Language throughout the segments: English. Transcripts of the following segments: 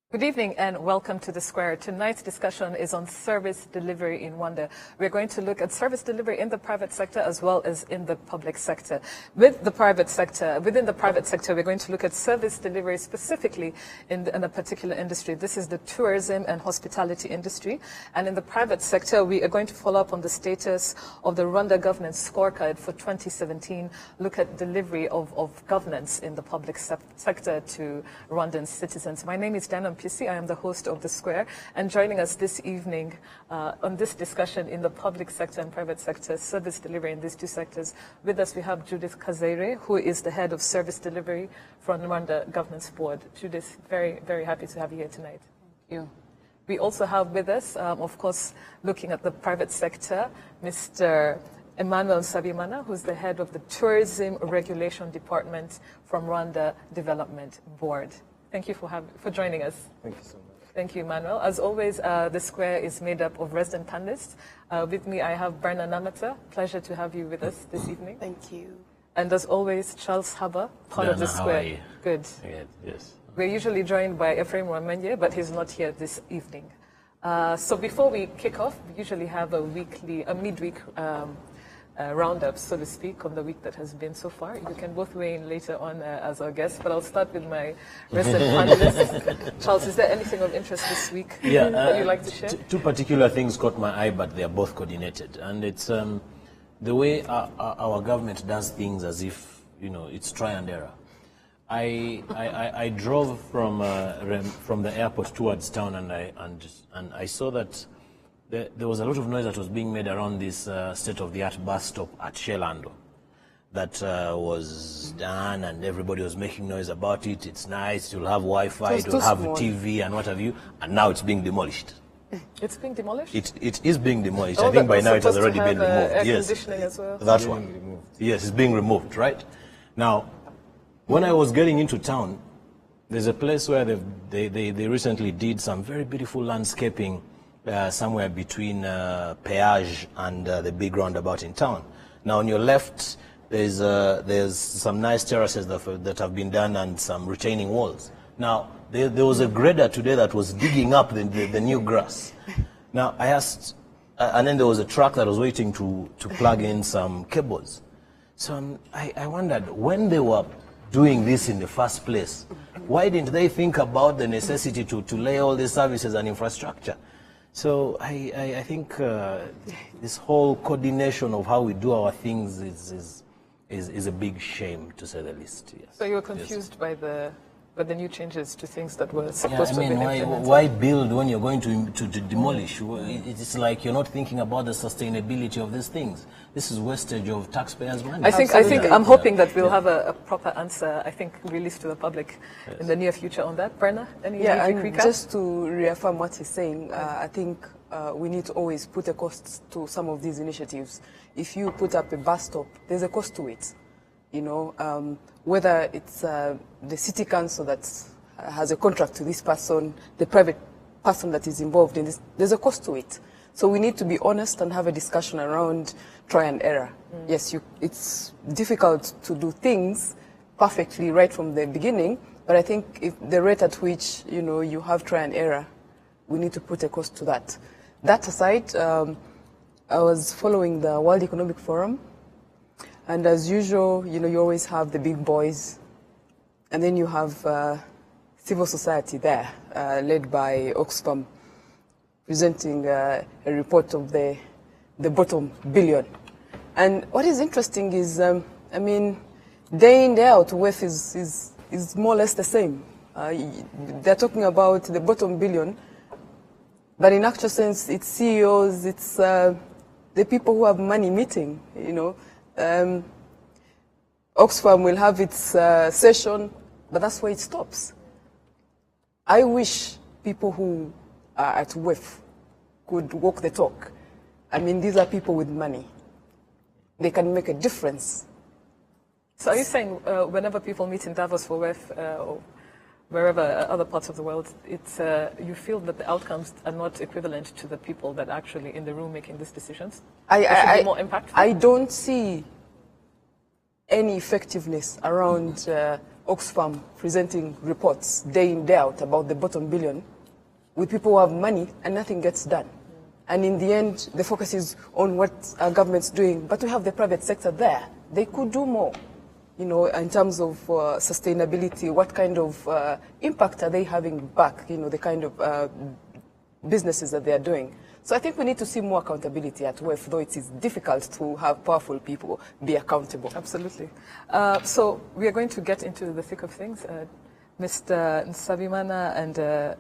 Good evening and welcome to The Square. Tonight's discussion is on service delivery in Rwanda. We're going to look at service delivery in the private sector as well as in the public sector. Within the private sector, we're going to look at service delivery specifically in a particular industry. This is the tourism and hospitality industry. And in the private sector, we are going to follow up on the status of the Rwanda governance scorecard for 2017, look at delivery of governance in the public sector to Rwandan citizens. My name is Dana I am the host of The Square, and joining us this evening on this discussion in the public sector and private sector, service delivery in these two sectors. With us we have Judith Kazere, who is the head of service delivery from the Rwanda Governance Board. Judith, very, very happy to have you here tonight. Thank you. We also have with us, of course, looking at the private sector, Mr. Emmanuel Sabimana, who's the head of the Tourism Regulation Department from Rwanda Development Board. Thank you for joining us. Thank you so much. Thank you, Manuel. As always, The Square is made up of resident panelists. With me, I have Berna Namata. Pleasure to have you with us this evening. Thank you. And as always, Charles Haber, part of The Square. How are you? Good. Yeah, yes. We're usually joined by Ephraim Wamenye, but he's not here this evening. So before we kick off, we usually have a midweek roundup, so to speak, on the week that has been so far. You can both weigh in later on as our guests, but I'll start with my resident panelists. Charles, is there anything of interest this week that you'd like to share? Two particular things caught my eye, but they are both coordinated. And it's the way our government does things as if, it's try and error. I drove from the airport towards town, and I saw that there was a lot of noise that was being made around this state-of-the-art bus stop at Shelando that was done, and everybody was making noise about it. It's nice, it will have Wi-Fi, it will have TV and what have you, and now it's being demolished. It's being demolished? It is being demolished. I think by now it has already been removed. Air yes, conditioning as well. That one. Yes, it's being removed, right? Now, when I was getting into town, there's a place where they recently did some very beautiful landscaping somewhere between Peage and the big roundabout in town. Now on your left, there's some nice terraces that have been done and some retaining walls. Now there was a grader today that was digging up the new grass. Now I asked, and then there was a truck that was waiting to plug in some cables. So I wondered, when they were doing this in the first place, why didn't they think about the necessity to lay all these services and infrastructure? So I think this whole coordination of how we do our things is a big shame, to say the least. Yes. So you were confused by the new changes to things that were supposed to be implemented? Why build when you're going to demolish? It's like you're not thinking about the sustainability of these things. This is wastage of taxpayers' money. I'm hoping that we'll have a proper answer, released to the public in the near future on that. Berna, any recap? Just to reaffirm what he's saying, I think we need to always put a cost to some of these initiatives. If you put up a bus stop, there's a cost to it. Whether it's the city council that has a contract to this person, the private person that is involved in this, there's a cost to it. So we need to be honest and have a discussion around try and error. Yes, it's difficult to do things perfectly right from the beginning, but I think if the rate at which you have try and error, we need to put a cost to that. That aside, I was following the World Economic Forum. And as usual, you always have the big boys, and then you have civil society there, led by Oxfam, presenting a report of the bottom billion. And what is interesting is, day in, day out, WEF is more or less the same. They're talking about the bottom billion, but in actual sense, it's CEOs, it's the people who have money meeting, Oxfam will have its session, but that's where it stops. I wish people who are at WEF could walk the talk. These are people with money. They can make a difference. So are you saying whenever people meet in Davos for WEF or wherever other parts of the world, you feel that the outcomes are not equivalent to the people that are actually in the room making these decisions? Should be more impactful? I don't see any effectiveness around Oxfam presenting reports day in, day out about the bottom billion with people who have money and nothing gets done. And in the end, the focus is on what our government's doing, but we have the private sector there. They could do more, you know, in terms of sustainability. What kind of impact are they having back, you know, the kind of businesses that they are doing. So I think we need to see more accountability at WEF, though it is difficult to have powerful people be accountable. Absolutely. So we are going to get into the thick of things. Mr. Nsabimana and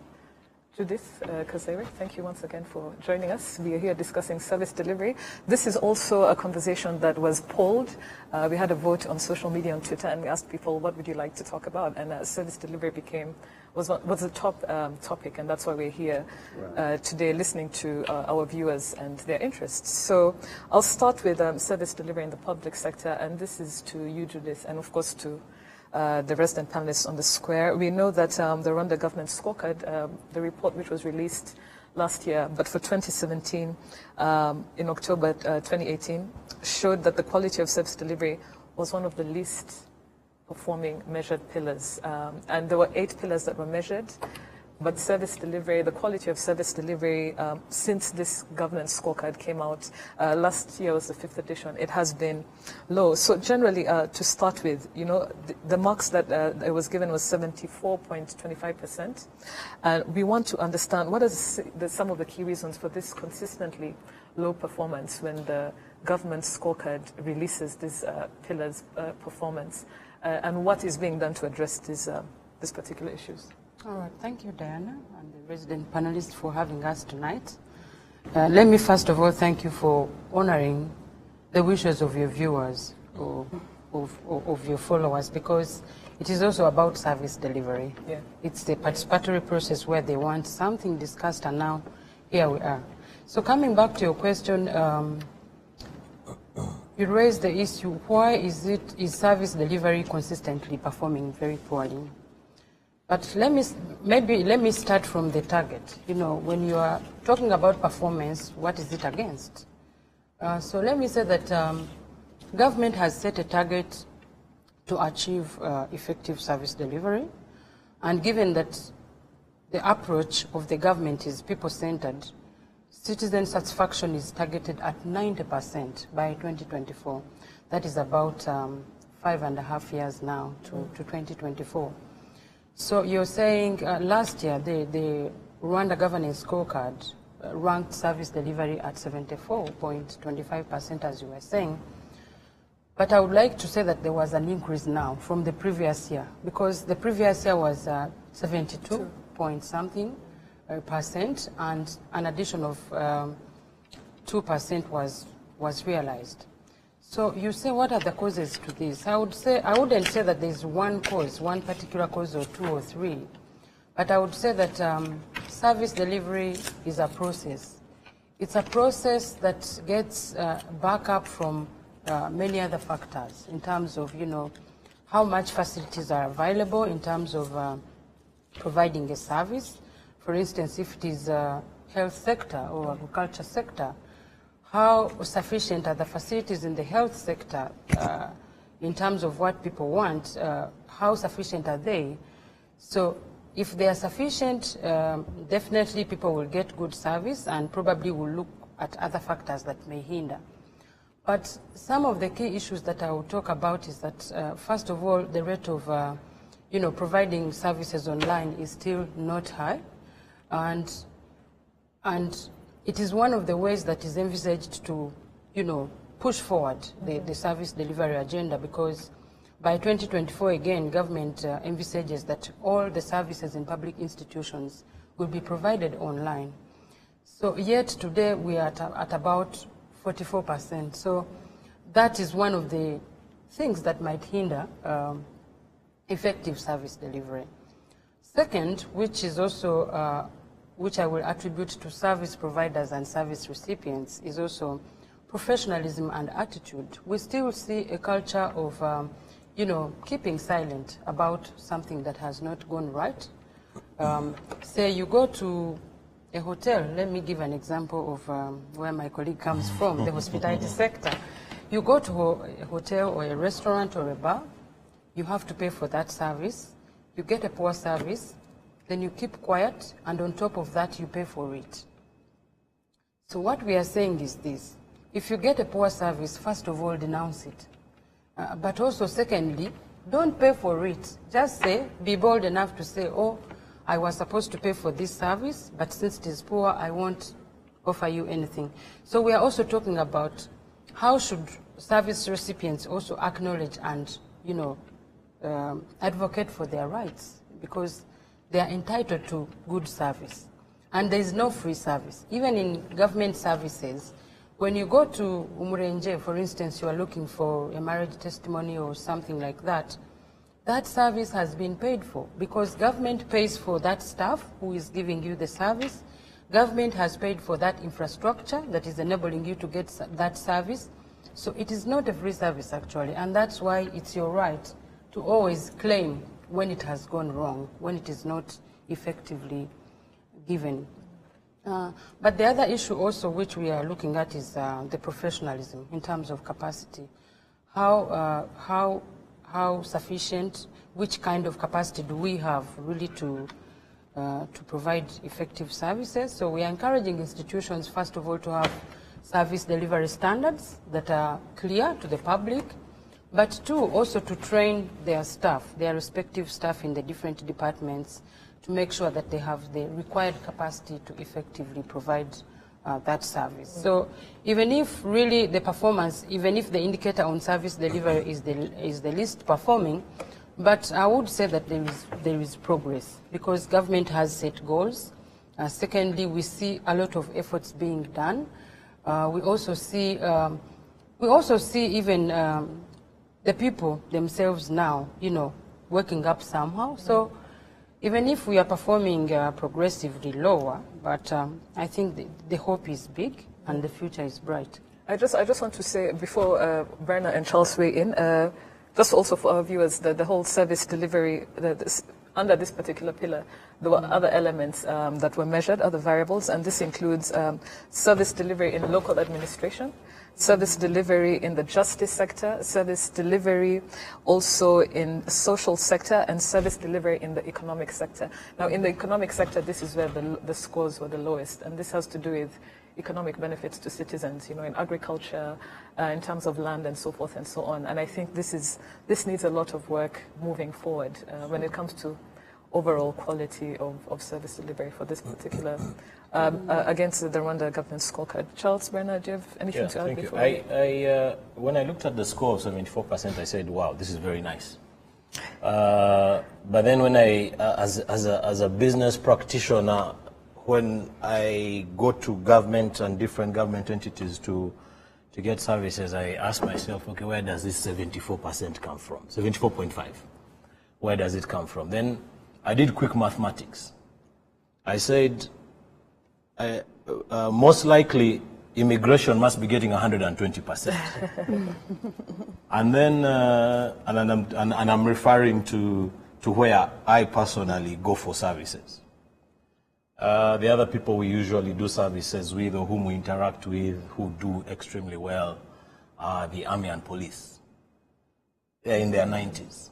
Judith Kazere, thank you once again for joining us. We are here discussing service delivery. This is also a conversation that was polled. We had a vote on social media, on Twitter, and we asked people, what would you like to talk about? And service delivery was the top topic, and that's why we're here today listening to our viewers and their interests. So I'll start with service delivery in the public sector, and this is to you, Judith, and of course to the resident panelists on the square. We know that the Rwanda government scorecard, the report which was released last year, but for 2017, in October 2018, showed that the quality of service delivery was one of the least performing measured pillars. And there were 8 pillars that were measured, but service delivery, the quality of service delivery, since this governance scorecard came out, last year was the 5th edition, it has been low. So generally, to start with, you know, the marks that it was given was 74.25%. And we want to understand what are some of the key reasons for this consistently low performance when the government scorecard releases these pillars performance, and what is being done to address these particular issues. All right, thank you, Diana, and the resident panelists for having us tonight. Let me first of all thank you for honoring the wishes of your viewers or of your followers, because it is also about service delivery. Yeah. It's the participatory process where they want something discussed, and now here we are. So coming back to your question, you raised the issue, why is service delivery consistently performing very poorly? But let me start from the target. You know, when you are talking about performance, what is it against? So let me say that government has set a target to achieve effective service delivery, and given that the approach of the government is people-centered, citizen satisfaction is targeted at 90% by 2024. That is about 5.5 years now to 2024. So you're saying last year the Rwanda governance scorecard ranked service delivery at 74.25%, as you were saying. But I would like to say that there was an increase now from the previous year, because the previous year was 72 point something percent, and an addition of 2% was realized. So you say, what are the causes to this? I wouldn't say that there's one cause, one particular cause, or 2 or 3, but I would say that service delivery is a process. It's a process that gets backup from many other factors in terms of, you know, how much facilities are available in terms of providing a service. For instance, if it is health sector or agriculture sector, how sufficient are the facilities in the health sector in terms of what people want? How sufficient are they? So if they are sufficient, definitely people will get good service and probably will look at other factors that may hinder. But some of the key issues that I will talk about is that, first of all, the rate of you know, providing services online is still not high, and it is one of the ways that is envisaged to, you know, push forward the service delivery agenda, because by 2024, again, government envisages that all the services in public institutions will be provided online. So yet today we are at about 44%. So that is one of the things that might hinder effective service delivery. Second, which is also which I will attribute to service providers and service recipients, is also professionalism and attitude. We still see a culture of, you know, keeping silent about something that has not gone right. Say you go to a hotel, let me give an example of where my colleague comes from, the hospitality sector. You go to a hotel or a restaurant or a bar, you have to pay for that service. You get a poor service, then you keep quiet, and on top of that, you pay for it. So what we are saying is this. If you get a poor service, first of all, denounce it. But also, secondly, don't pay for it. Just say, be bold enough to say, oh, I was supposed to pay for this service, but since it is poor, I won't offer you anything. So we are also talking about how should service recipients also acknowledge and, you know, advocate for their rights, because they are entitled to good service. And there is no free service. Even in government services, when you go to Umurenje, for instance, you are looking for a marriage testimony or something like that, that service has been paid for because government pays for that staff who is giving you the service. Government has paid for that infrastructure that is enabling you to get that service. So it is not a free service, actually, and that's why it's your right to always claim when it has gone wrong, when it is not effectively given. But the other issue also which we are looking at is the professionalism in terms of capacity. How sufficient, which kind of capacity do we have really to provide effective services? So we are encouraging institutions, first of all, to have service delivery standards that are clear to the public, but two, also to train their staff, their respective staff in the different departments, to make sure that they have the required capacity to effectively provide that service. So even if really the performance, even if the indicator on service delivery is the least performing, but I would say that there is progress because government has set goals. Secondly, we see a lot of efforts being done. We also see even the people themselves now, you know, working up somehow. So even if we are performing progressively lower, but I think the hope is big and the future is bright. I just want to say before Berna and Charles weigh in, just also for our viewers, the whole service delivery, under this particular pillar, there were other elements that were measured, other variables, and this includes service delivery in local administration, service delivery in the justice sector, service delivery also in the social sector, and service delivery in the economic sector. Now, in the economic sector, this is where the scores were the lowest, and this has to do with economic benefits to citizens, you know, in agriculture, in terms of land and so forth and so on. And I think this needs a lot of work moving forward when it comes to overall quality of service delivery for this particular, against the Rwanda government scorecard. Charles, Bernard, do you have anything to add before? When I looked at the score of 74%, I said, wow, this is very nice. But then when as a business practitioner, when I go to government and different government entities to get services, I ask myself, okay, where does this 74% come from? 74.5. Where does it come from? Then I did quick mathematics. I said, most likely immigration must be getting 120%. And then, and I'm referring to where I personally go for services. The other people we usually do services with or whom we interact with who do extremely well are the army and police. They're in their 90s.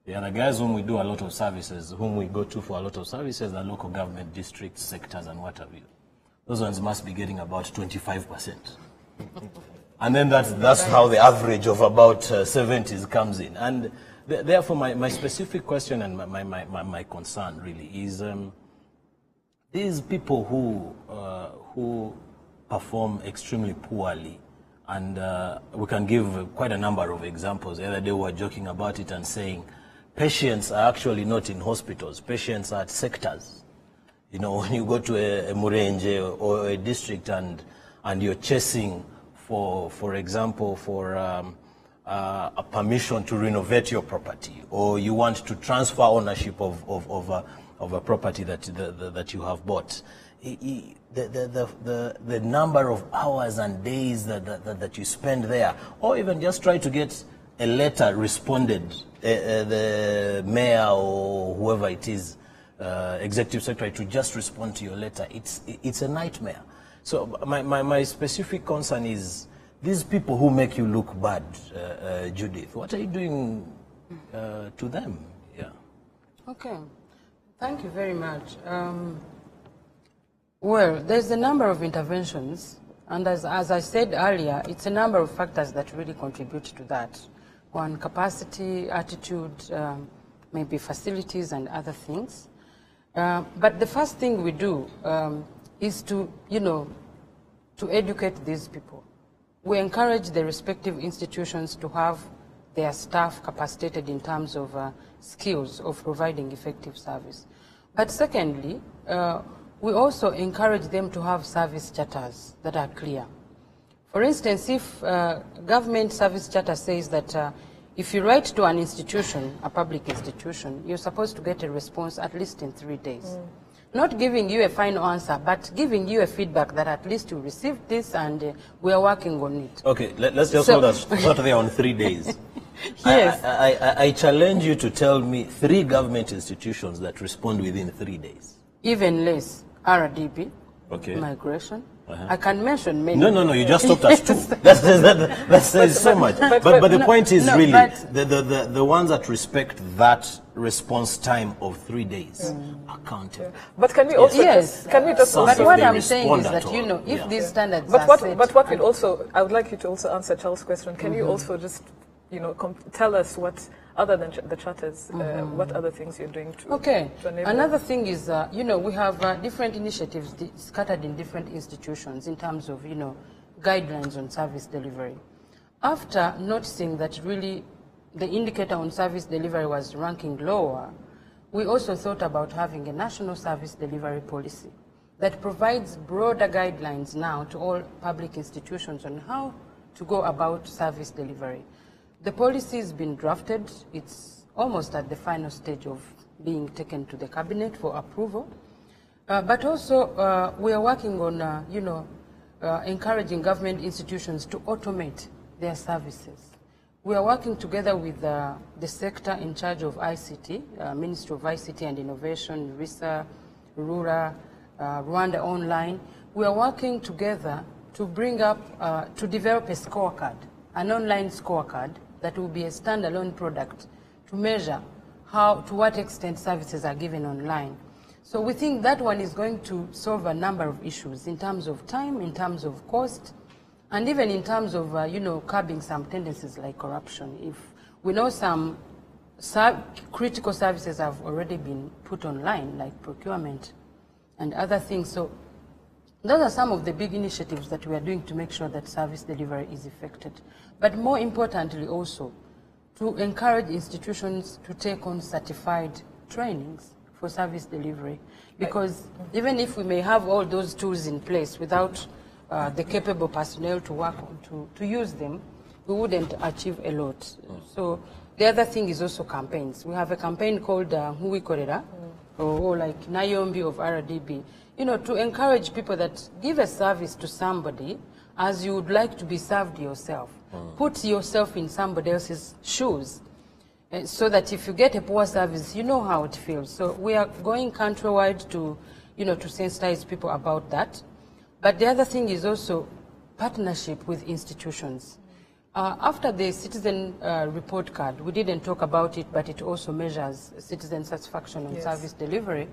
The other guys whom we do a lot of services, whom we go to for a lot of services, are local government districts, sectors, and what have you. Those ones must be getting about 25%. And then that's how the average of about 70s comes in. And therefore, my specific question and my concern really is these people who perform extremely poorly, and we can give quite a number of examples. The other day we were joking about it and saying patients are actually not in hospitals. Patients are at sectors. You know, when you go to a Murenje or a district and you're chasing for example, for a permission to renovate your property, or you want to transfer ownership of a property that you have bought, the number of hours and days that you spend there, or even just try to get a letter responded, the mayor or whoever it is, executive secretary, to just respond to your letter, it's a nightmare. So my specific concern is these people who make you look bad, Judith, what are you doing to them. Yeah. Okay. Thank you very much. Well, there's a number of interventions, and as I said earlier, it's a number of factors that really contribute to that. One, capacity, attitude, maybe facilities and other things. But the first thing we do is to, to educate these people. We encourage the respective institutions to have their staff capacitated in terms of skills of providing effective service. But secondly, we also encourage them to have service charters that are clear. For instance, if government service charter says that if you write to an institution, a public institution, you're supposed to get a response at least in 3 days. Not giving you a final answer, but giving you a feedback that at least you received this and we are working on it. Okay, let's just hold us start there on 3 days. Yes. I challenge you to tell me 3 government institutions that respond within 3 days. Even less. RDB, okay. Migration. I can mention many. No, you just stopped at 2. That says so much. But the point is really, the ones that respect that response time of 3 days are counted. But can we also, can we just but what I'm saying is that, if these standards are set. But what will also, I would like you to also answer Charles' question. Can you also just, tell us what, other than the charters, what other things you're doing to enable? Another thing is, we have different initiatives scattered in different institutions in terms of, guidelines on service delivery. After noticing that really the indicator on service delivery was ranking lower, we also thought about having a national service delivery policy that provides broader guidelines now to all public institutions on how to go about service delivery. The policy has been drafted. It's almost at the final stage of being taken to the cabinet for approval. But also, we are working on, encouraging government institutions to automate their services. We are working together with the sector in charge of ICT, Ministry of ICT and Innovation, RISA, RURA, Rwanda Online. We are working together to bring up, to develop a scorecard, an online scorecard that will be a standalone product to measure to what extent services are given online. So we think that one is going to solve a number of issues in terms of time, in terms of cost, and even in terms of, curbing some tendencies like corruption. If we know some critical services have already been put online, like procurement and other things. So those are some of the big initiatives that we are doing to make sure that service delivery is effective. But more importantly also, to encourage institutions to take on certified trainings for service delivery. Because even if we may have all those tools in place without the capable personnel to work on, to use them, we wouldn't achieve a lot. So the other thing is also campaigns. We have a campaign called Hui Korera, or like Nayombi of RDB, to encourage people that give a service to somebody as you would like to be served yourself. Put yourself in somebody else's shoes, so that if you get a poor service, you know how it feels. So we are going countrywide to, to sensitize people about that. But the other thing is also partnership with institutions. After the citizen report card, we didn't talk about it, but it also measures citizen satisfaction on service delivery.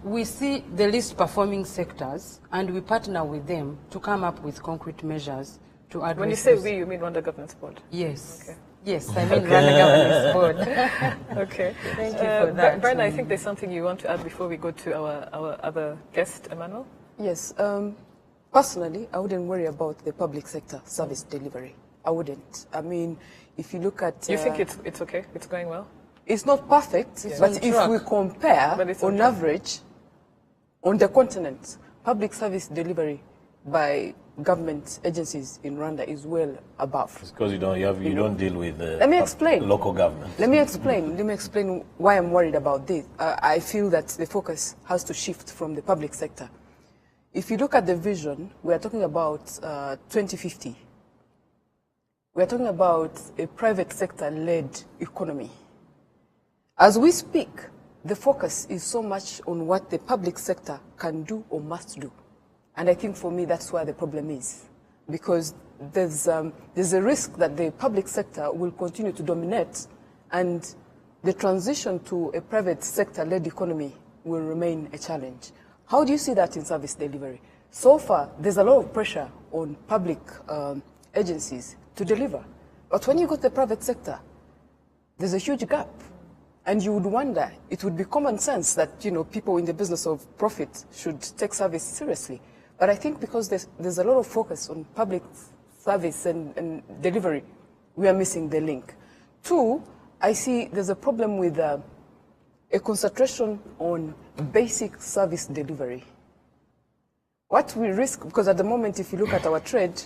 We see the least performing sectors, and we partner with them to come up with concrete measures to address. When you say we, you mean Rwanda Governance Board? Yes. Okay. Yes, I mean Rwanda Governance Board. Okay. Thank you for that. Brian, I think there's something you want to add before we go to our other guest, Emmanuel? Yes. Personally, I wouldn't worry about the public sector service delivery. I wouldn't. I mean, if you look at... You think it's okay? It's going well? It's not perfect, but if we compare, on average, on the continent, public service delivery by government agencies in Rwanda is well above. It's because you don't deal with Let me explain. Local government. Let me explain why I'm worried about this. I feel that the focus has to shift from the public sector. If you look at the vision, we are talking about 2050. We are talking about a private sector-led economy. As we speak, the focus is so much on what the public sector can do or must do. And I think for me, that's where the problem is. Because there's a risk that the public sector will continue to dominate And the transition to a private sector-led economy will remain a challenge. How do you see that in service delivery? So far, there's a lot of pressure on public agencies to deliver. But when you go to the private sector, there's a huge gap. And you would wonder, it would be common sense that, you know, people in the business of profit should take service seriously. But I think because there's a lot of focus on public service and delivery, we are missing the link. Two, I see there's a problem with a concentration on basic service delivery. What we risk, because at the moment, if you look at our trade,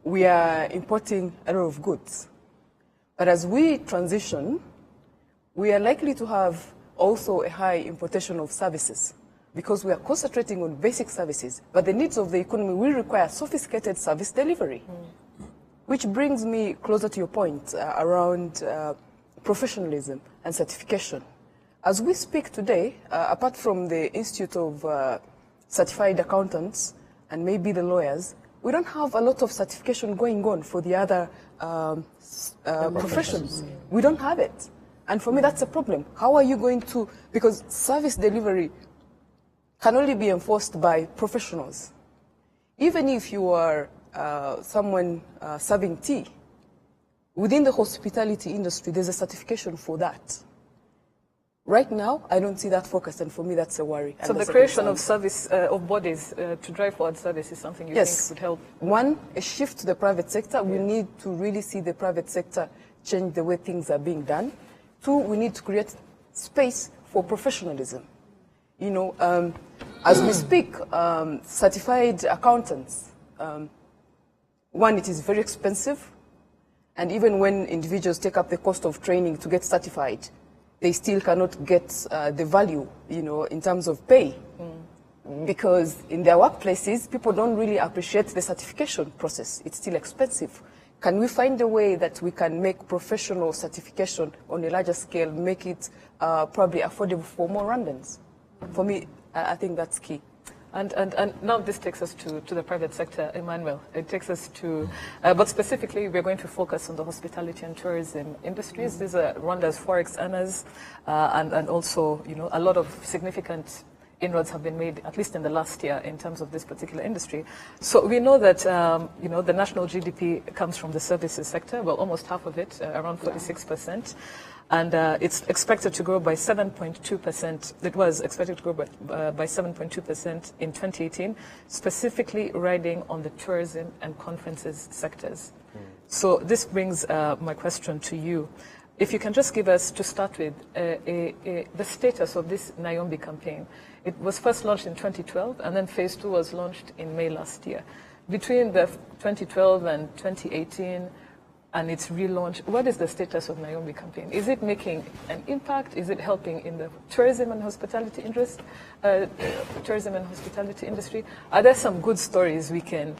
we are importing a lot of goods. But as we transition, we are likely to have also a high importation of services because we are concentrating on basic services. But the needs of the economy will require sophisticated service delivery, which brings me closer to your point around professionalism and certification. As we speak today, apart from the Institute of Certified Accountants and maybe the lawyers, we don't have a lot of certification going on for the other professions. We don't have it. And for me, that's a problem. How are you going to, because service delivery can only be enforced by professionals. Even if you are someone serving tea, within the hospitality industry, there's a certification for that. Right now, I don't see that focus, and for me, that's a worry. So the creation of service of bodies to drive forward service is something you think would help? One, a shift to the private sector. We need to really see the private sector change the way things are being done. Two, we need to create space for professionalism. You know, as we speak, certified accountants, one, it is very expensive, and even when individuals take up the cost of training to get certified, they still cannot get the value, you know, in terms of pay. Because in their workplaces, people don't really appreciate the certification process. It's still expensive. Can we find a way that we can make professional certification on a larger scale, make it probably affordable for more Rwandans? For me, I think that's key. And now this takes us to the private sector, Emmanuel. It takes us to, but specifically we're going to focus on the hospitality and tourism industries. These are Rwanda's forex earners, and also, you know, a lot of significant inroads have been made, at least in the last year, in terms of this particular industry. So we know that, you know, the national GDP comes from the services sector, well, almost half of it, around 46%. And it's expected to grow by 7.2%. It was expected to grow by 7.2% in 2018, specifically riding on the tourism and conferences sectors. So this brings my question to you. If you can just give us, to start with, the status of this Nayombi campaign. It was first launched in 2012, and then phase 2 was launched in May last year. Between the 2012 and 2018, and its relaunch, what is the status of Nayombi campaign? Is it making an impact? Is it helping in the tourism and hospitality industry? Are there some good stories we can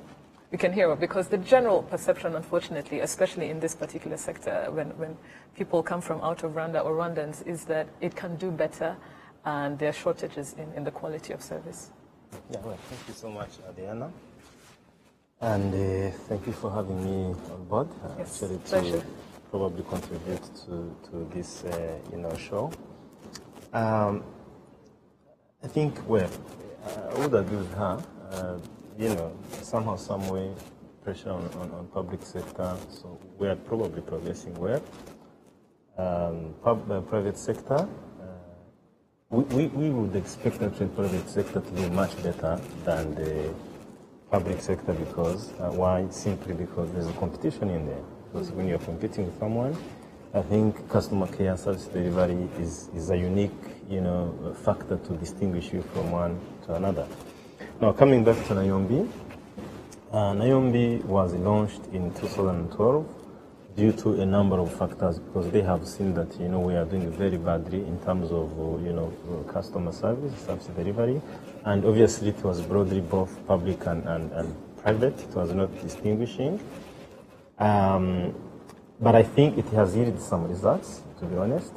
hear of? Because the general perception, unfortunately, especially in this particular sector, when people come from out of Rwanda or Rwandans, is that it can do better, and there are shortages in the quality of service. Yeah, well, thank you so much, Diana. And thank you for having me on board, Yes, actually, pleasure. to probably contribute to this, you know, show. I think, well, I would agree with her. You know, somehow, some way, pressure on public sector, so we are probably progressing well. Private sector, we would expect the private sector to do much better than the public sector, because why? Simply because there's a competition in there. Because when you're competing with someone, I think customer care service delivery is a unique, you know, factor to distinguish you from one to another. Now, coming back to Nayombi, Nayombi was launched in 2012 due to a number of factors, because they have seen that, you know, we are doing very badly in terms of, you know, customer service delivery. And obviously it was broadly both public and private. It was not distinguishing. But I think it has yielded some results, to be honest.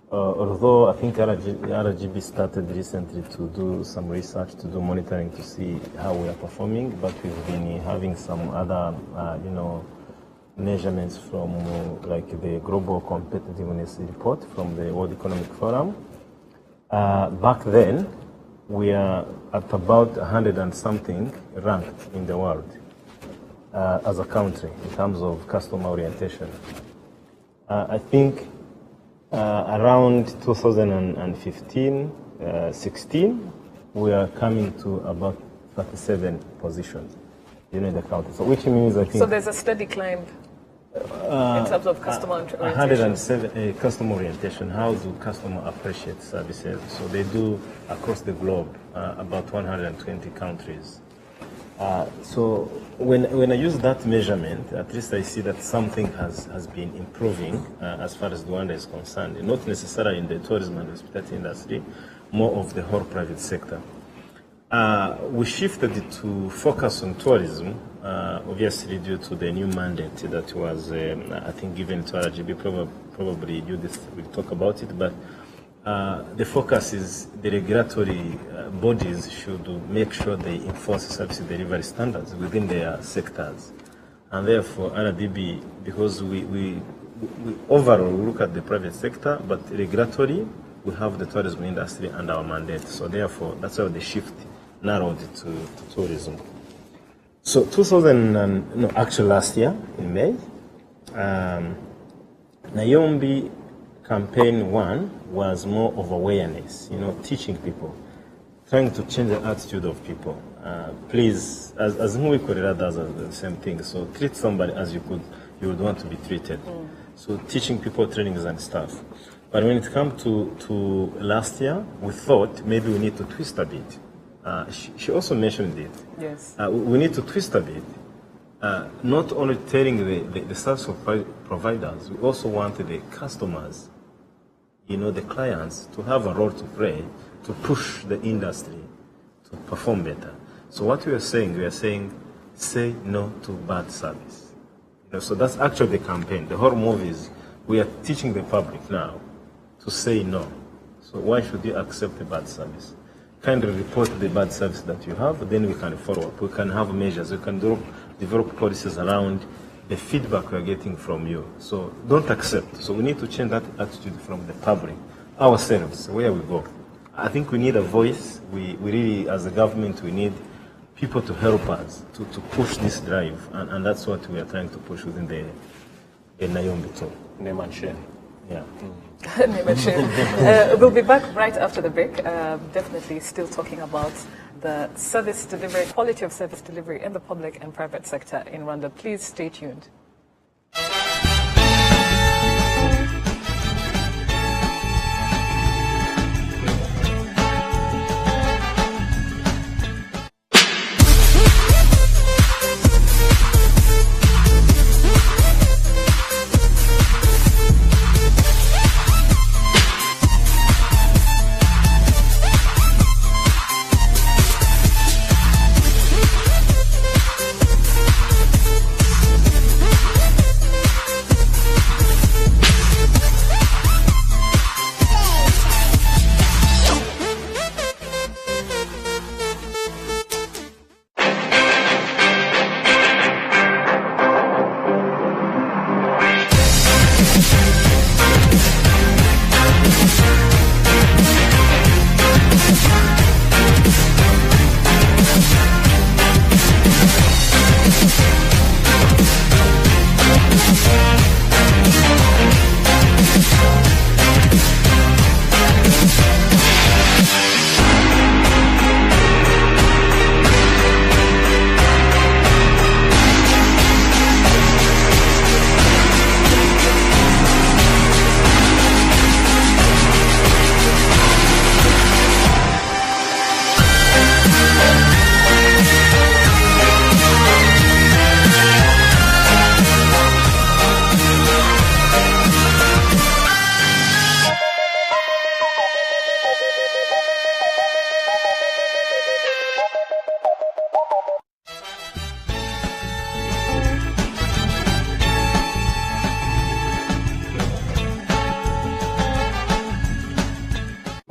Although I think RGB started recently to do some research, to do monitoring to see how we are performing, but we've been having some other, you know, measurements from like the Global Competitiveness Report from the World Economic Forum. Back then, we are at about 100 and something ranked in the world as a country in terms of customer orientation. I think around 2015, 16, we are coming to about 37 positions, in the country. So which means I think... So there's a steady climb in terms of customer orientation. 107 customer orientation. How do customers appreciate services? So they do across the globe, about 120 countries. So when I use that measurement, at least I see that something has been improving as far as Rwanda is concerned. Not necessarily in the tourism and hospitality industry, more of the whole private sector. We shifted to focus on tourism, obviously due to the new mandate that was, I think, given to RGB. Probably you will talk about it, but the focus is the regulatory bodies should make sure they enforce service delivery standards within their sectors. And therefore, RDB, because we overall look at the private sector, but regulatory, we have the tourism industry under our mandate. So therefore, that's how the shift narrowed to tourism. So actually last year in May, Nayombi campaign 1 was more of awareness, teaching people, trying to change the attitude of people. Please, as Ngui Korera does the same thing, so treat somebody as you would want to be treated. So teaching people trainings and stuff. But when it comes to last year, we thought maybe we need to twist a bit. She also mentioned it. Yes. We need to twist a bit. Not only telling the service providers, we also want the customers, the clients, to have a role to play to push the industry to perform better. So what we are saying, say no to bad service. So that's actually the campaign. The whole move is we are teaching the public now to say no. So why should you accept the bad service? Kindly report the bad service that you have, then we can follow up. We can have measures. We can develop policies around the feedback we are getting from you. So don't accept. So we need to change that attitude from the public, ourselves, where we go. I think we need a voice. We really, as a government, we need people to help us to push this drive, and that's what we are trying to push within the Nayombi tool. Name and share. Yeah. We'll be back right after the break. Definitely still talking about the service delivery, quality of service delivery in the public and private sector in Rwanda. Please stay tuned.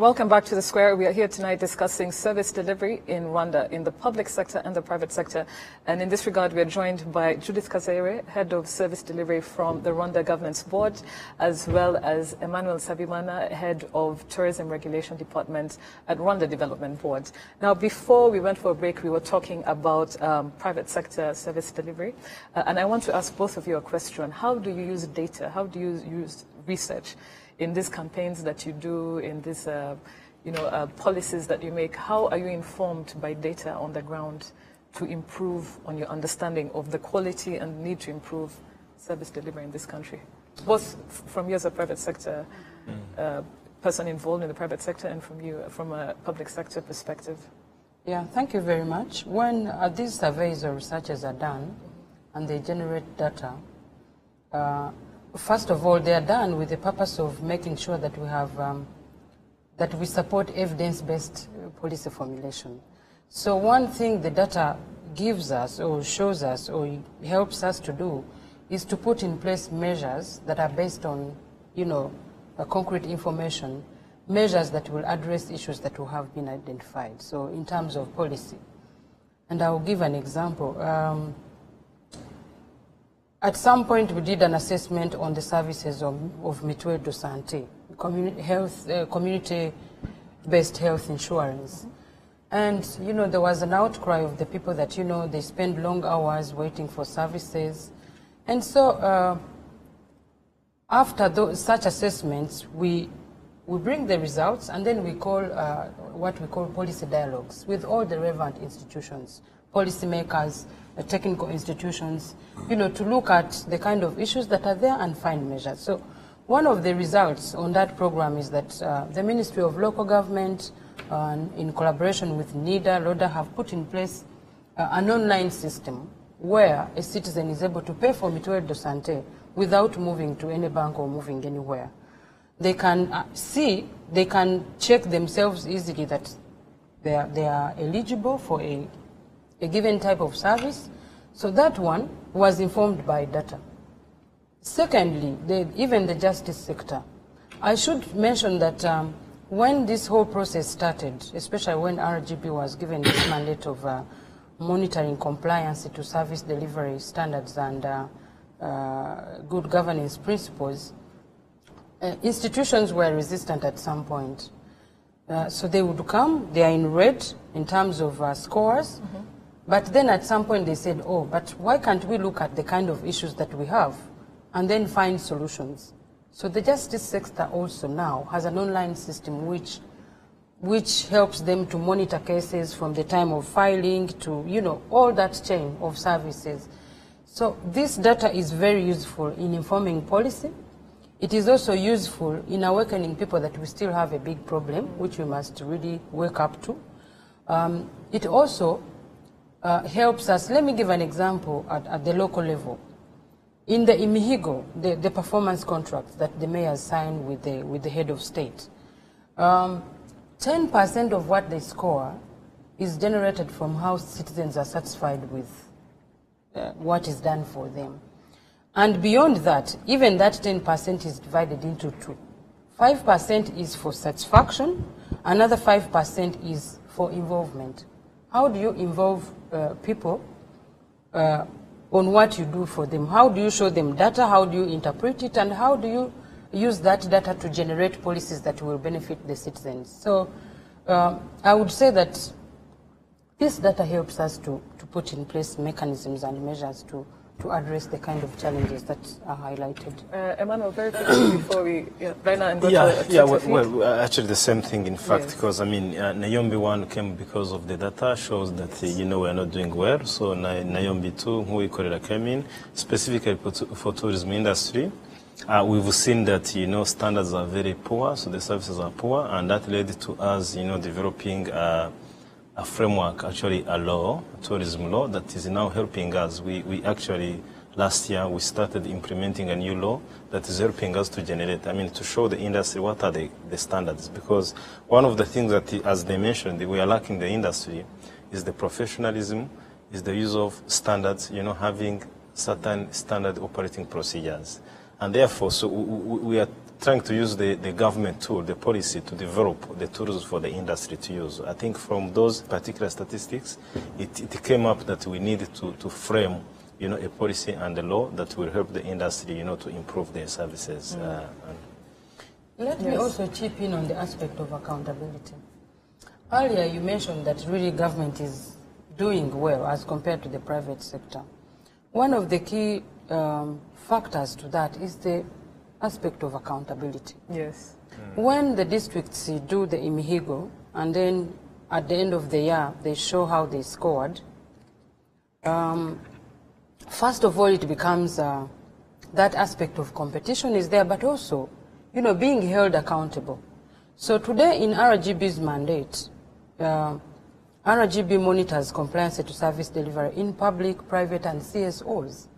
Welcome back to The Square. We are here tonight discussing service delivery in Rwanda, in the public sector and the private sector. And in this regard, we are joined by Judith Kazere, Head of Service Delivery from the Rwanda Governance Board, as well as Emmanuel Sabimana, Head of Tourism Regulation Department at Rwanda Development Board. Now, before we went for a break, we were talking about private sector service delivery. And I want to ask both of you a question. How do you use data? How do you use research in these campaigns that you do, in these policies that you make? How are you informed by data on the ground to improve on your understanding of the quality and need to improve service delivery in this country? Both from you as a private sector person involved in the private sector and from you from a public sector perspective. Yeah, thank you very much. When these surveys or researches are done and they generate data, first of all, they are done with the purpose of making sure that we have, that we support evidence-based policy formulation. So one thing the data gives us or shows us or helps us to do is to put in place measures that are based on, concrete information, measures that will address issues that will have been identified. So in terms of policy, and I'll give an example. At some point, we did an assessment on the services of Mutuelle de Santé, community-based health insurance. And, there was an outcry of the people that, they spend long hours waiting for services. And so after such assessments, we bring the results and then we call what we call policy dialogues with all the relevant institutions, policymakers, technical institutions, to look at the kind of issues that are there and find measures. So one of the results on that program is that the Ministry of Local Government, in collaboration with NIDA, LODA, have put in place an online system where a citizen is able to pay for Mutuelle de Santé without moving to any bank or moving anywhere. They can they can check themselves easily that they are eligible for a given type of service. So that one was informed by data. Secondly, even the justice sector. I should mention that when this whole process started, especially when RGB was given this mandate of monitoring compliance to service delivery standards and good governance principles, institutions were resistant at some point. So they would come, they are in red in terms of scores, but then at some point they said, oh, but why can't we look at the kind of issues that we have and then find solutions? So the justice sector also now has an online system which helps them to monitor cases from the time of filing to, all that chain of services. So this data is very useful in informing policy. It is also useful in awakening people that we still have a big problem, which we must really wake up to. It also helps us. Let me give an example at the local level. In the Imihigo, the performance contracts that the mayors sign with the head of state, 10% of what they score is generated from how citizens are satisfied with what is done for them. And beyond that, even that 10% is divided into two. 5% is for satisfaction, another 5% is for involvement. How do you involve people on what you do for them? How do you show them data? How do you interpret it? And how do you use that data to generate policies that will benefit the citizens? So I would say that this data helps us to put in place mechanisms and measures to address the kind of challenges that are highlighted. Emmanuel, very quickly before we right now and go well, actually the same thing, in fact, because Nayombi 1 came because of the data, shows that we are not doing well. So Nayombi 2, who we came in specifically for tourism industry. We've seen that standards are very poor, so the services are poor, and that led to us developing a framework, actually a law, a tourism law, that is now helping us. We actually, last year, we started implementing a new law that is helping us to generate, to show the industry what are the standards. Because one of the things that, as they mentioned, we are lacking the industry is the professionalism, is the use of standards, having certain standard operating procedures. And therefore, so we are trying to use the government tool, the policy, to develop the tools for the industry to use. I think from those particular statistics, it came up that we needed to frame, a policy and a law that will help the industry, to improve their services. Let me also chip in on the aspect of accountability. Earlier, you mentioned that really government is doing well as compared to the private sector. One of the key factors to that is the aspect of accountability. Yes. When the districts do the imihigo, and then at the end of the year, they show how they scored, first of all, it becomes that aspect of competition is there, but also, being held accountable. So today in RGB's mandate, RGB monitors compliance to service delivery in public, private, and CSOs,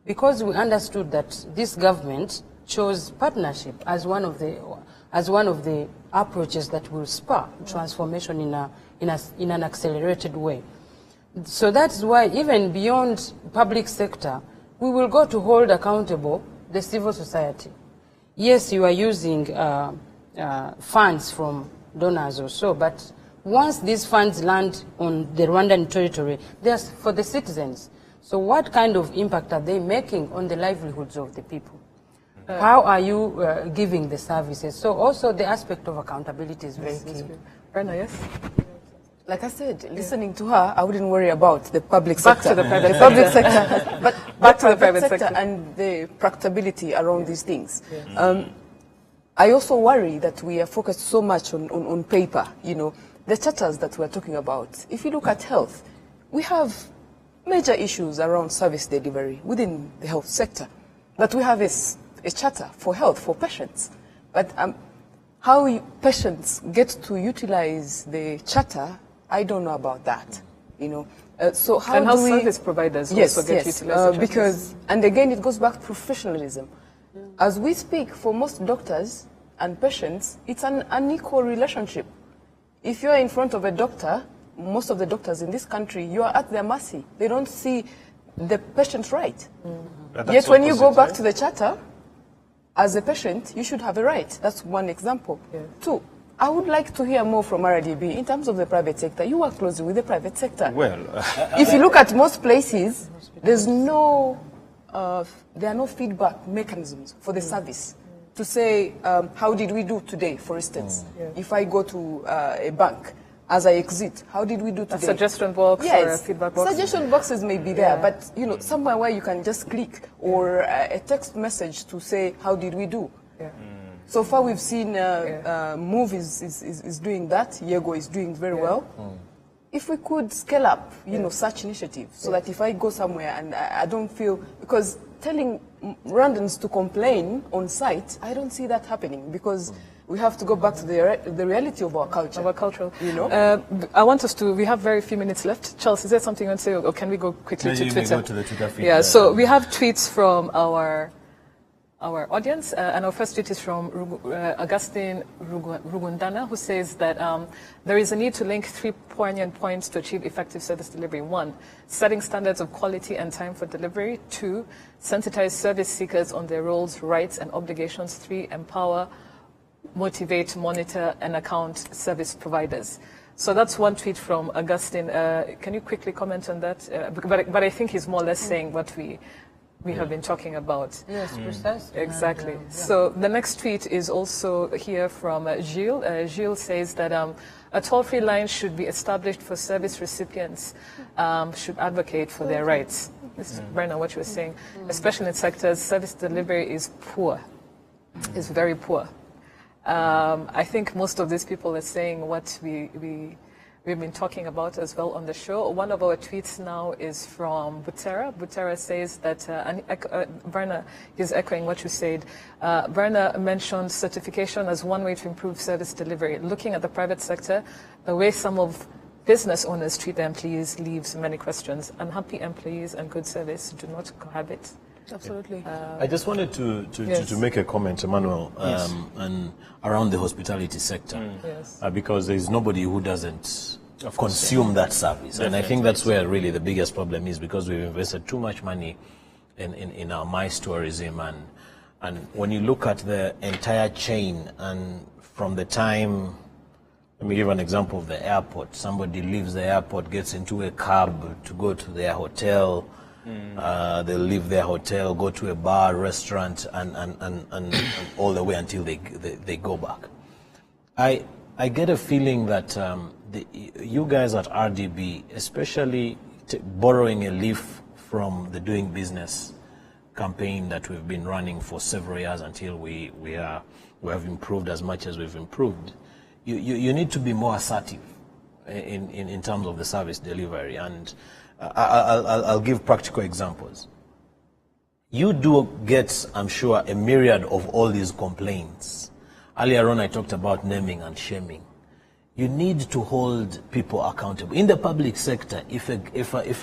because we understood that this government chose partnership as one of the approaches that will spur transformation in an accelerated way. So that's why even beyond public sector, we will go to hold accountable the civil society. Yes, you are using funds from donors or so, but once these funds land on the Rwandan territory, they're for the citizens. So what kind of impact are they making on the livelihoods of the people? How are you giving the services? So also the aspect of accountability is very key. Brenna, yes? Like I said, listening to her, I wouldn't worry about the public sector. Back to the private public sector. But Back to the private sector. And the practicability around these things. I also worry that we are focused so much on paper, the charters that we're talking about. If you look at health, we have major issues around service delivery within the health sector. But we have a charter for health, for patients. But how patients get to utilize the charter, I don't know about that, So how and how do we, service providers also get utilized? Because, and again, it goes back to professionalism. As we speak, for most doctors and patients, it's an unequal relationship. If you're in front of a doctor, most of the doctors in this country, you are at their mercy. They don't see the patient right. Yet when you go back to the charter, as a patient, you should have a right. That's one example. Yeah. Two, I would like to hear more from RDB in terms of the private sector. You work closely with the private sector. Well, if you look at most places, there are no feedback mechanisms for the service to say, how did we do today, for instance? If I go to a bank, as I exit, how did we do today? A suggestion box or a feedback box? Suggestion boxes may be there, but somewhere where you can just click, or a text message to say, how did we do? So far we've seen Move is doing that, Yego is doing very well. If we could scale up, such initiatives, so that if I go somewhere and I don't feel, because telling Rwandans to complain on site, I don't see that happening, because we have to go back to the reality of our culture. Our cultural. I want us to, we have very few minutes left. Charles, is there something you want to say, or can we go quickly to Twitter? Go to the Twitter feed. Yeah, so we have tweets from our audience, and our first tweet is from Augustine Rugundana, who says that there is a need to link 3 poignant points to achieve effective service delivery. 1, setting standards of quality and time for delivery. 2, sensitize service seekers on their roles, rights, and obligations. 3, empower, motivate, monitor, and account service providers. So that's one tweet from Augustine. Can you quickly comment on that? But I think he's more or less saying what we have been talking about. Yes, precisely. Exactly. So the next tweet is also here from Gilles. Gilles says that a toll-free line should be established for service recipients, should advocate for their rights. This is, Brenna, what you were saying. Especially in sectors, service delivery is poor, is very poor. I think most of these people are saying what we've been talking about as well on the show. One of our tweets now is from Butera. Butera says that, Berna is echoing what you said. Berna mentioned certification as one way to improve service delivery. Looking at the private sector, the way some of business owners treat their employees leaves many questions. Unhappy employees and good service do not cohabit. Absolutely. I just wanted to make a comment, Emmanuel, and around the hospitality sector, because there is nobody who doesn't consume that service, and I think that's where really the biggest problem is, because we've invested too much money in our MICE tourism, and And when you look at the entire chain, and from the time, let me give an example of the airport. Somebody leaves the airport, gets into a cab to go to their hotel. They'll leave their hotel, go to a bar, restaurant, and all the way until they go back. I get a feeling that you guys at RDB, especially borrowing a leaf from the Doing Business campaign that we've been running for several years until we have improved as much as we've improved, you need to be more assertive in terms of the service delivery. And I'll give practical examples. You do get, I'm sure, a myriad of all these complaints. Earlier on, I talked about naming and shaming. You need to hold people accountable. In the public sector, if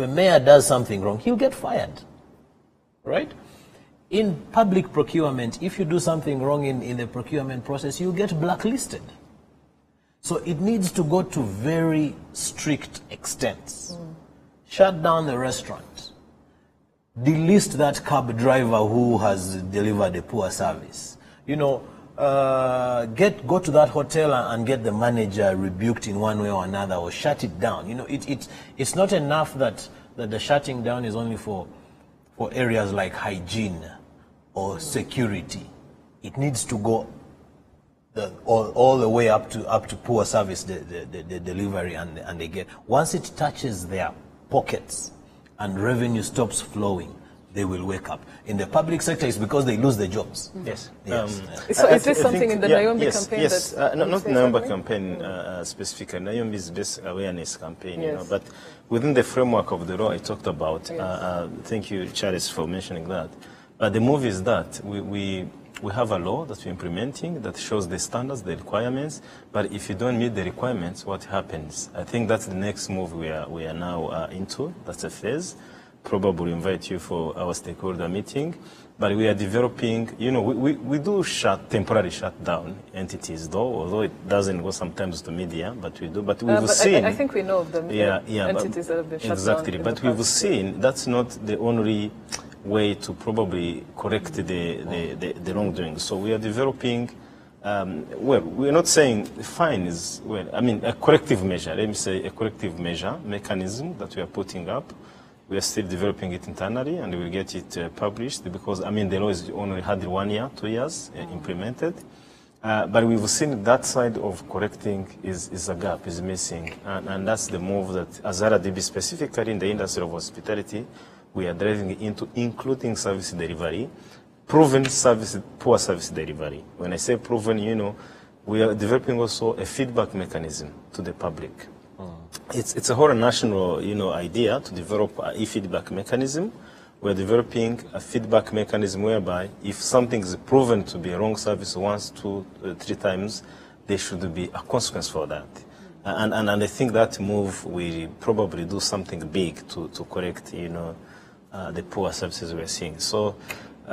a mayor does something wrong, he'll get fired, right? In public procurement, if you do something wrong in the procurement process, you get blacklisted. So it needs to go to very strict extents. Shut down the restaurant. Delist that cab driver who has delivered a poor service. You know, go to that hotel and get the manager rebuked in one way or another, or shut it down. You know, it's not enough that the shutting down is only for areas like hygiene or security. It needs to go all the way up to poor service, the delivery, and they get. Once it touches their pockets and revenue stops flowing, they will wake up. In the public sector, it's because they lose their jobs. Yes. So is this something in the Naombi campaign? Yes, not Naombi campaign specifically. Naombi is basic awareness campaign, you know, but within the framework of the law I talked about, thank you, Charles, for mentioning that. But the move is that we have a law that we're implementing that shows the standards, the requirements, but if you don't meet the requirements, what happens? I think that's the next move we are now into. That's a phase. Probably invite you for our stakeholder meeting, but we are developing, you know, we do temporarily shut down entities, although it doesn't go sometimes to media, but we do. But we've seen. I think we know of them. Entities that have been shut down. Exactly, but we've seen that's not the only way to probably correct the wrongdoing. So we are developing. Well, we're not saying fine is, well, I mean, a corrective measure. Let me say a corrective measure mechanism that we are putting up. We are still developing it internally, and we'll get it published, because, I mean, the law is only had 1 year, 2 years implemented. But we've seen that side of correcting is a gap, is missing. And that's the move that, as RDB, specifically in the industry of hospitality, we are driving into, including service delivery, proven poor service delivery. When I say proven, you know, we are developing also a feedback mechanism to the public. It's a whole national, you know, idea to develop an e-feedback mechanism. We're developing a feedback mechanism whereby if something is proven to be a wrong service 1, 2, 3 times, there should be a consequence for that. And I think that move will probably do something big to correct, you know, the poor services we're seeing. So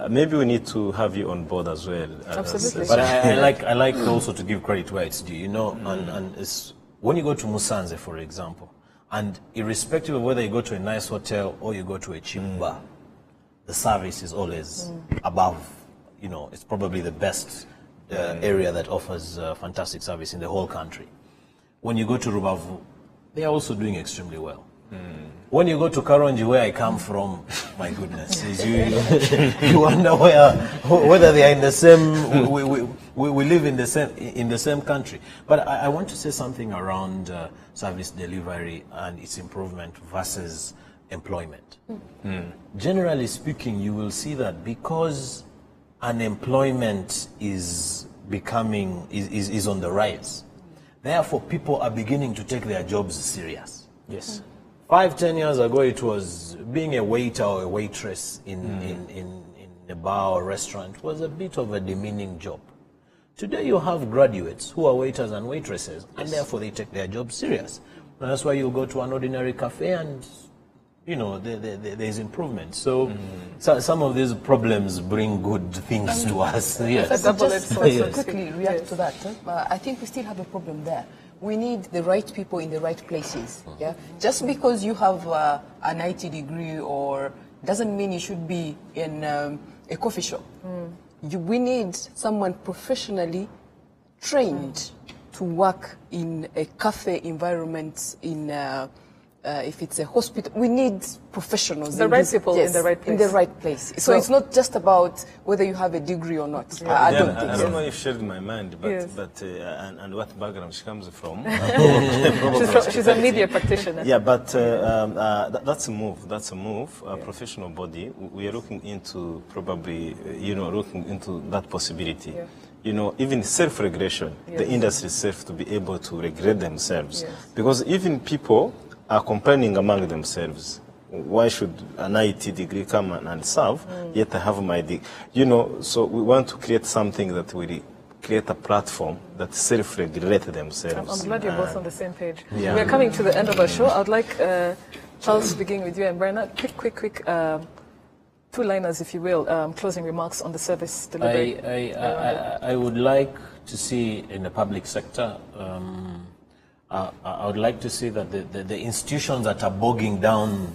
maybe we need to have you on board as well. Absolutely. But I like also to give credit where it's due, you know, and it's, when you go to Musanze, for example, and irrespective of whether you go to a nice hotel or you go to a cheap bar, the service is always above, you know, it's probably the best area that offers fantastic service in the whole country. When you go to Rubavu, they are also doing extremely well. When you go to Karonji, where I come from, my goodness, you wonder whether they are in the same. We live in the same country. But I want to say something around service delivery and its improvement versus employment. Generally speaking, you will see that because unemployment is on the rise, therefore people are beginning to take their jobs serious. Yes. 5-10 years ago, it was being a waiter or a waitress in a bar or restaurant was a bit of a demeaning job. Today you have graduates who are waiters and waitresses, and therefore they take their job serious. And that's why you go to an ordinary cafe and, you know, there's improvement. So, some of these problems bring good things to us. Yes. Just quickly react to that. I think we still have a problem there. We need the right people in the right places. Yeah, just because you have an IT degree or doesn't mean you should be in a coffee shop. we need someone professionally trained to work in a cafe environment, if it's a hospital. We need professionals. The right people in the right place. In the right place. So it's not just about whether you have a degree or not. I don't think I so. don't know if shared my mind, but, Yes. and what background she comes from. She's a media practitioner. Yeah, but that's a move. That's a move. A professional body. We are looking into probably, looking into that possibility. Yeah. Even self-regulation, the industry itself to be able to regulate themselves. Yes. Because even people are complaining among themselves. Why should an IT degree come and serve, yet I have my degree? So we want to create something that will create a platform that self-regulate themselves. I'm glad you're both on the same page. Yeah. We're coming to the end of our show. I'd like Charles to begin with you, and Brenna, quick two-liners, if you will, closing remarks on the service delivery. I would like to see in the public sector, I would like to see that the institutions that are bogging down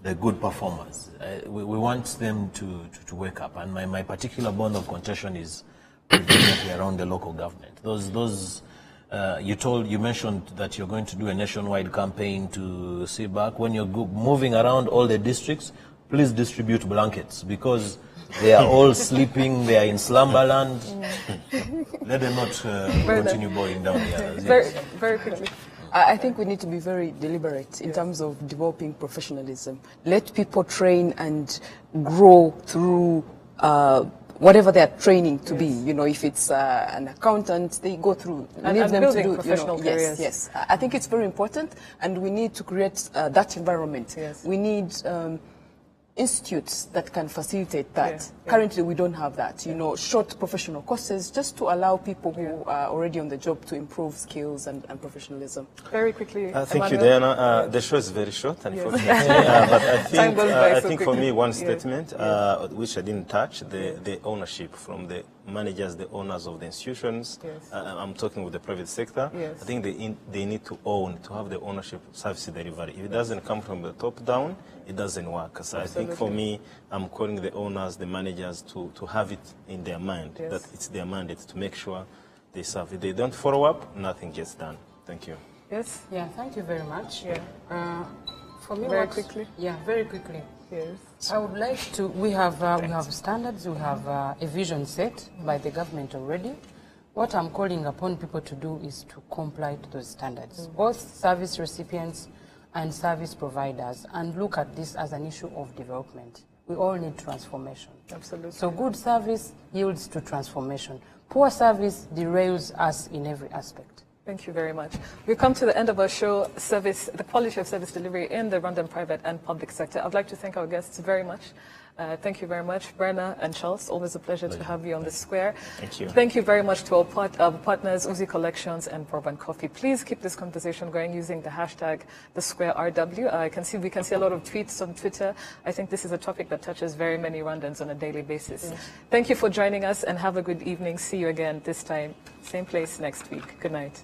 the good performers, we want them to wake up. And my particular bone of contention is predominantly around the local government. You mentioned that you're going to do a nationwide campaign to see back. When you're moving around all the districts, please distribute blankets, because they are all sleeping, they are in slumberland. Let them not continue boiling down here. Very, very quickly. I think we need to be very deliberate in terms of developing professionalism. Let people train and grow through whatever they are training to be. If it's an accountant, they go through. We need them to do professional careers. Yes. I think it's very important, and we need to create that environment. Yes. We need institutes that can facilitate that. Yeah. Currently, we don't have that. Short professional courses just to allow people who are already on the job to improve skills and professionalism. Very quickly, Thank you, Emmanuel. Diana. The show is very short, unfortunately. But I think for me, one statement, which I didn't touch, the ownership from the managers, the owners of the institutions. Yes. I'm talking with the private sector. Yes. I think they need to have the ownership of service delivery. If it doesn't come from the top down, it doesn't work. So I think for me, I'm calling the owners, the managers to have it in their mind, that it's their mandate to make sure they serve. If they don't follow up, nothing gets done. Thank you. Yes. Yeah, thank you very much. Yeah. For me, Very quickly. Yeah, very quickly. Yes. I would like to. We have standards. We have a vision set by the government already. What I'm calling upon people to do is to comply to those standards, both service recipients and service providers, and look at this as an issue of development. We all need transformation. Absolutely. So good service yields to transformation. Poor service derails us in every aspect. Thank you very much. We've come to the end of our show, the quality of service delivery in the Rwandan private and public sector. I'd like to thank our guests very much. Thank you very much, Brenna and Charles. Always a pleasure to have you on the square. Thank you. Thank you very much to our partners, Uzi Collections and Bourbon Coffee. Please keep this conversation going using the hashtag #TheSquareRW. We can see a lot of tweets on Twitter. I think this is a topic that touches very many Rwandans on a daily basis. Yes. Thank you for joining us, and have a good evening. See you again this time, same place next week. Good night.